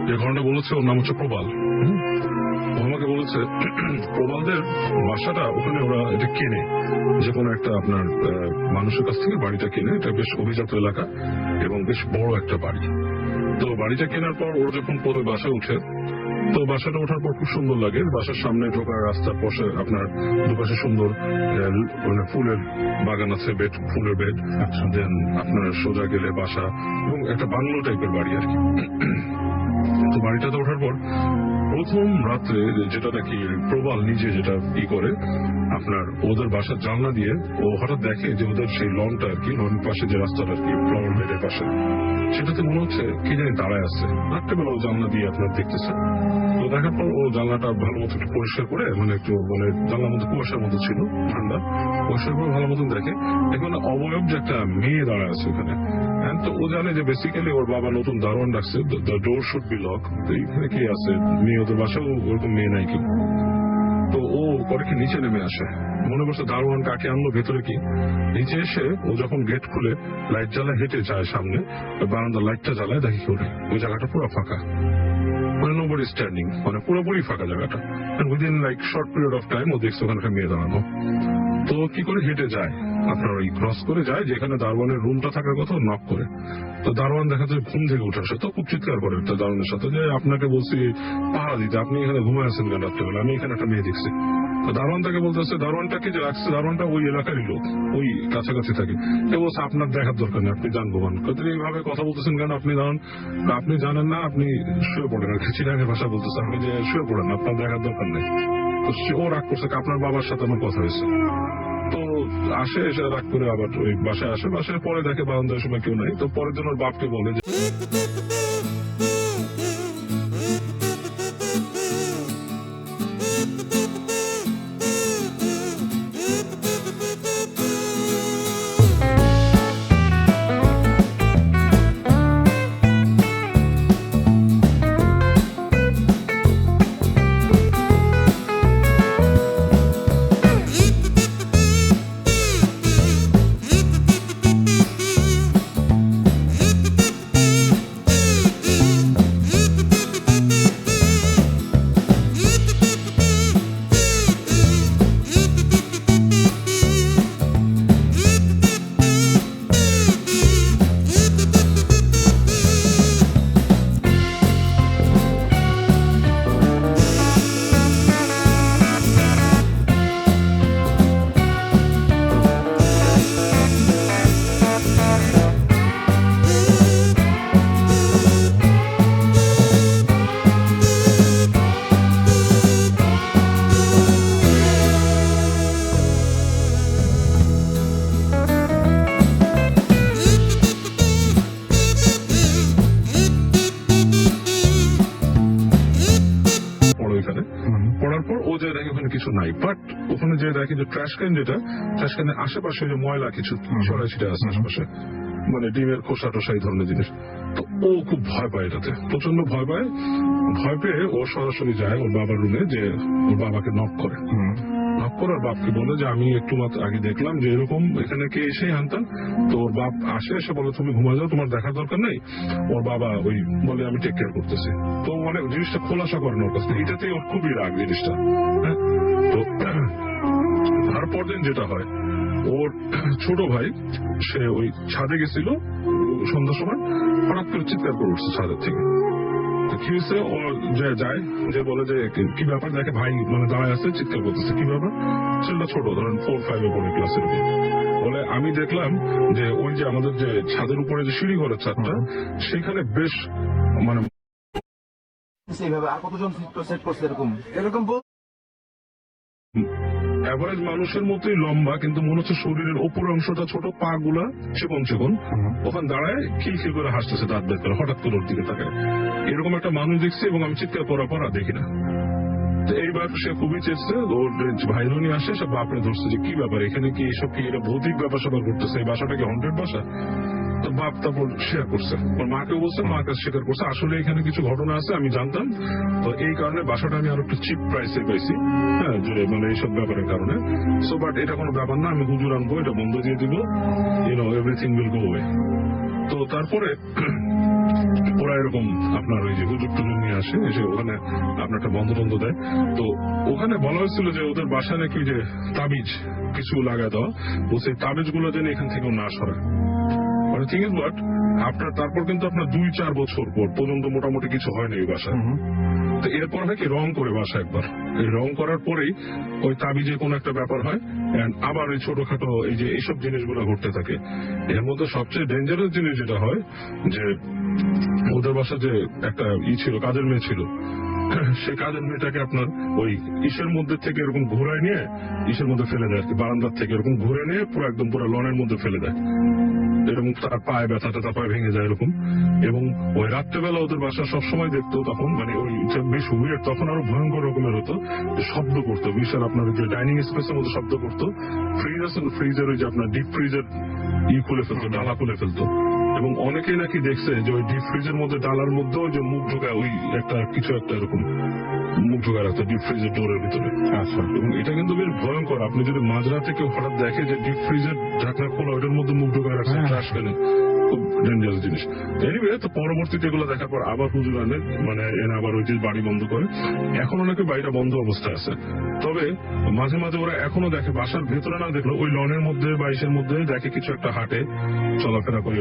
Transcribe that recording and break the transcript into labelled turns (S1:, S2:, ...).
S1: যে ঘটনাটা বলেছে ওর নাম হচ্ছে প্রবাল। ও আমাকে বলেছে প্রবালদের বাসাটা ওখানে ওরা এটা কেনে, যে কোনো একটা আপনার মানুষের কাছ থেকে বাড়িটা কেনে। এটা বেশ অভিজাত এলাকা এবং বেশ বড় একটা বাড়ি। তো বাড়িটা কেনার পর ওরা যখন প্রথমে বাসায় উঠে, তো বাসাটা ওঠার পর খুব সুন্দর লাগে। বাসার সামনে ঢোকার রাস্তার পাশে আপনার দুপাশে সুন্দর মানে ফুলের বাগান আছে, বেড, ফুলের বেড। দেন আপনার সোজা গেলে বাসা এবং একটা বাংলো টাইপের বাড়ি আর কি। তো বাড়িটাতে ওঠার পর প্রথম রাত্রে যেটা নাকি প্রবাল নিজে যেটা করে আপনার ওদের বাসার জানলা দিয়ে ও হঠাৎ দেখে যে ওদের সেই লনটা আর কি, লনের পাশে যে রাস্তাটা আর কি, ফ্লাওয়ার বেডের পাশে, সেটাতে মনে হচ্ছে কি জানি দাঁড়ায় আছে। রাত্রেবেলা ও জানলা দিয়ে আপনার দেখতেছে। তো দেখার পর ও জানলাটা ভালো মতো একটু পরিষ্কার করে, মানে একটু মানে জানলার মধ্যে কুয়াশার মতো ছিল, ঠান্ডা, পরিষ্কার করে ভালো মতন দেখে এখন অবয়ব যে একটা মেয়ে দাঁড়ায় আছে ওখানে। তো ও জানে যে বেসিক্যালি ওর বাবা নতুন দারোয়ান ডাকছে, the door should be lock. তো এইখানে কে আছে, মেয়ে, ওদের বাসাও ওরকম মেয়ে নাই কেউ। তো ও পরে কি নিচে নেমে আসে, মনে করছে দারোয়ান কাকে আনলো ভেতরে কি। নিচে এসে ও যখন গেট খুলে লাইট জ্বালা হেঁটে যায় সামনে, বারান্দার লাইটটা জ্বালায়, দেখি ওরে ওই জায়গাটা পুরো ফাঁকা, মানে নোবডি স্ট্যান্ডিং, মানে পুরোপুরি ফাঁকা জায়গাটা। Within like short period of time ও দেখছে ওখানে একটা মেয়ে দাঁড়ানো। তো কি করে হেঁটে যায় আপনার, ওই ক্রস করে যায় যেখানে দারোয়ানের রুমটা থাকার কথা, নক করে। তো দারোয়ান দেখা যায় ঘুম থেকে উঠে আসে, তো খুব চিৎকার করে দারোয়ানের সাথে যে আপনাকে বলছি পাহারা দিতে, আপনি এখানে ঘুমায় আছেন কেন রাত্রেবেলা, আমি এখানে একটা মেয়ে দেখছি। তো দারোয়ান তাকে বলতেছে, দারোয়ানটাকে যে রাখছে, দারোয়ানটা ওই এলাকারই লোক, ওই কাছাকাছি থাকে। এ বলছে আপনার দেখার দরকার নেই, আপনি যান ঘুমান। এইভাবে কথা বলতেছেন কেন, আপনি দাঁড়ান, আপনি জানেন না, আপনি শুয়ে পড়েন আর কি। চিরাঙের ভাষা বলতেছে, আপনি যে শুয়ে পড়েন, আপনার দেখার দরকার নেই। তো সে ও রাগ করছে, আপনার বাবার সাথে আমার কথা হয়েছে। তো আসে, এসে রাগ করে আবার ওই বাসায় আসে। বাসায় পরে দেখে বারান্দার সময় কেউ নাই। তো পরের দিন ওর বাপকে বলে যে পড়ার পর ও যে দেখে ওখানে কিছু নাই, বাট ওখানে যে দেখে যে ট্রাশ ক্যান, যেটা ট্রাশ ক্যানের আশেপাশে যে ময়লা কিছু ছড়াই ছিটা আছে আশেপাশে, মানে ডিমের খোসা টোসা এই ধরনের জিনিস। তো ও খুব ভয় পায় এটাতে, প্রচন্ড ভয় পায়। ভয় পেয়ে ও সরাসরি যায় ওর বাবার রুমে, যে ওর বাবাকে নক করে। নক করার বাপকে বলে যে আমি একটু মাত্র আগে দেখলাম যে এরকম এখানে কে এসে আনতাম। তো ওর বাপ আসে, এসে বলে তুমি ঘুমা যাও, তোমার দেখার দরকার নেই। ওর বাবা ওই বলে আমি টেক কেয়ার করতেছি। তো মানে জিনিসটা খোলাসা করেন ওর কাছ থেকে, এটাতেই ওর খুবই রাগ জিনিসটা। হ্যাঁ, তো তারপর দিন যেটা হয়, ওর ছোট ভাই সে ওই ছাদে গেছিল সন্ধ্যার সময়, হঠাৎ করে চিৎকার করে উঠছে ছাদের থেকে। কি হয়েছে, ও যায়, যে বলে যে কি ব্যাপার, দেখে ভাই মানে দাঁড়ায় আছে, চিৎকার করতেছে। কি ব্যাপার, ছেলেটা ছোট, ধরেন 4-5 পড়ে ক্লাসের। বলে আমি দেখলাম যে ওই যে আমাদের যে ছাদের উপরে যে সিঁড়ি ঘরের ছাদটা, সেখানে বেশ মানে
S2: সেইভাবে আর কতজন সেট করছে এরকম এরকম
S1: অ্যাভারেজ মানুষের মতোই লম্বা, কিন্তু মনে হচ্ছে শরীরের ওপর অংশটা ছোট, পা গুলা চিকন চিকন। ওখানে দাঁড়ায় খিলখিল করে হাসতেছে, দাঁত বের করে, হঠাৎ করে ওর দিকে তাকায়। এরকম একটা মানুষ দেখছে এবং আমি চিৎকার করার পর আর দেখি না। তো এইবার সে খুবই চেয়েছে, ওর ভাই বোনই আসে, সব বাপরে ধরছে যে কি ব্যাপার, এখানে কি এসব কি এটা ভৌতিক ব্যাপার স্যাপার করতেছে, এই বাসাটা কি হন্টেড বাসা। তো বাপ তারপর শেয়ার করছে, ওর মাকেও বলছে, মা কাছে স্বীকার করছে আসলে এখানে কিছু ঘটনা আছে, আমি জানতাম। তো এই কারণে বাসাটা আমি আরো একটু চিপ প্রাইসে পাইছি, হ্যাঁ, যে মানে এইসব ব্যাপারের কারণে। সো বাট এটা কোনো ব্যাপার না, আমি হুজুর আনবো, এটা বন্ধ দিয়ে দিব, এভরিথিং উইল গো ওয়ে। তো তারপরে ওরা এরকম আপনার ওই যে হুজুর টুজুর নিয়ে আসে, এসে ওখানে আপনার একটা বন্ধ টন্ধ দেয়। তো ওখানে বলা হয়েছিল যে ওদের বাসায় নাকি ওই যে তাবিজ কিছু লাগায় দেওয়া, ও সেই তাবিজ গুলো যেন এখান থেকে না সরায়। মানে থিং ইজ বাট আপনার তারপর কিন্তু আপনার 2-4 বছর পর পর্যন্ত মোটামুটি কিছু হয়নি ওই বাসায়। তো এরপর হয় কি রং করে বাসা একবার, এই রং করার পরেই ওই তাবিজে কোনো একটা ব্যাপার হয়, and আবার ওই ছোটখাটো এই যে এইসব জিনিসগুলো ঘটতে থাকে। এর মধ্যে সবচেয়ে ডেঞ্জারাস জিনিস যেটা হয় যে ওদের বাসা যে একটা ছিল, কাজের মেয়ে ছিল, সে কাজের মেয়েটাকে আপনার ওই ইসের মধ্যে থেকে এরকম ঘুরায় নিয়ে ইসের মধ্যে ফেলে দেয় আর কি, বারান্দার থেকে এরকম ঘুরে নিয়ে পুরো একদম পুরো লনের মধ্যে ফেলে দেয়, এরকম তার পায়ে ব্যথা টাথা পায়ে ভেঙে যায় এরকম। এবং ওই রাত্রেবেলা ওদের বাসা সবসময় দেখতো তখন, মানে ওই বেশ উইয়ার্ড, তখন আরো ভয়ঙ্কর রকমের হতো, যে শব্দ করতো বিশাল, আপনার যে ডাইনিং স্পেসের মধ্যে শব্দ করতো, ফ্রিজ আছে, ফ্রিজের ওই যে আপনার ডিপ ফ্রিজের খুলে ফেলতো, ডালা খুলে ফেলতো। এবং অনেকেই নাকি দেখছে যে ওই ডিপ ফ্রিজের মধ্যে ডালার মধ্যে ওই যে মুখ ঢোকায়, ওই একটা কিছু একটা এরকম মুখ ঢোকায় রাখতো ডিপ ফ্রিজের ডোরের ভিতরে।
S2: আচ্ছা,
S1: এবং এটা কিন্তু বেশ ভয়ঙ্কর। আপনি যদি মাঝরাতে কেউ হঠাৎ দেখে যে ডিপ ফ্রিজের ঢাকনা খোলা, ওইটার মধ্যে মুখ ঢোকায় রাখছে ট্রাশ কেনে, খুব ডেঞ্জারাস জিনিস। এনিওয়ে, তো পরবর্তীতে এগুলো দেখার পর আবার হুজুর আনে, মানে এনে আবার ওই যে বাড়ি বন্ধ করে। এখন অনেকে বাড়িটা বন্ধ অবস্থায় আছে, তবে মাঝে মাঝে ওরা এখনো দেখে, বাসার ভেতরে না দেখলো ওই লনের মধ্যে বা ইসের মধ্যে দেখে কিছু একটা হাটে চলাফেরা করে।